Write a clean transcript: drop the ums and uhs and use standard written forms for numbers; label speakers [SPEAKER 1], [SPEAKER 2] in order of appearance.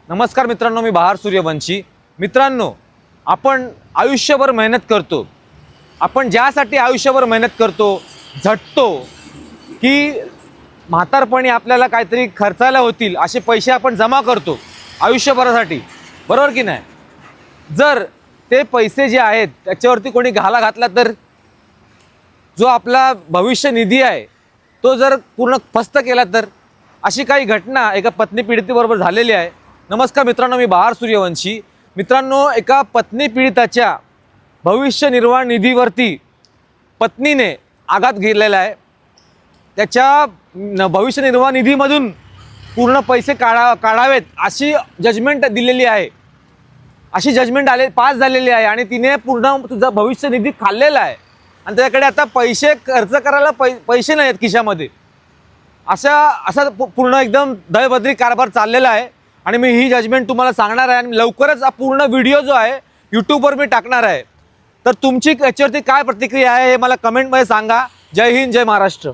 [SPEAKER 1] नमस्कार मित्रांनो, मी बहार सूर्यवंशी। मित्रांनो, आपण आयुष्यभर मेहनत करतो। आपण ज्यासाठी आयुष्यभर मेहनत करतो, झटतो की म्हातारपणी आपल्याला काहीतरी खर्चायला होतील असे पैसे आपण जमा करतो आयुष्यभरासाठी, बरोबर की नाही। जर ते पैसे जे आहेत त्याच्यावरती कोणी घाला घातला तर जो आपला भविष्य निधी आहे तो जर पूर्ण फस्त केला तर, अशी काही घटना एका पत्नी पीडितेबरोबर झालेली आहे। नमस्कार मित्रांनो, मी बहार सूर्यवंशी। मित्रांनो, एका पत्नी पीडिताच्या भविष्य निर्वाह निधीवरती पत्नीने आघात घेतलेला आहे। त्याच्या भविष्य निर्वाह निधीमधून पूर्ण पैसे काढावेत अशी जजमेंट दिलेली आहे। अशी जजमेंट पास झालेली आहे आणि तिने पूर्ण तुझा भविष्य निधी खाल्लेला आहे आणि त्याच्याकडे आता पैसे खर्च करायला पैसे नाही आहेत खिशामध्ये। असा पूर्ण एकदम दयबद्री कारभार चाललेला आहे आणि मी ही जजमेंट तुम्हाला सांगणार आहे आणि लवकरच हा पूर्ण व्हिडिओ जो आहे यूट्यूबवर मी टाकणार आहे। तर तुमची याच्यावरती काय प्रतिक्रिया आहे हे मला कमेंटमध्ये सांगा। जय हिंद, जय महाराष्ट्र।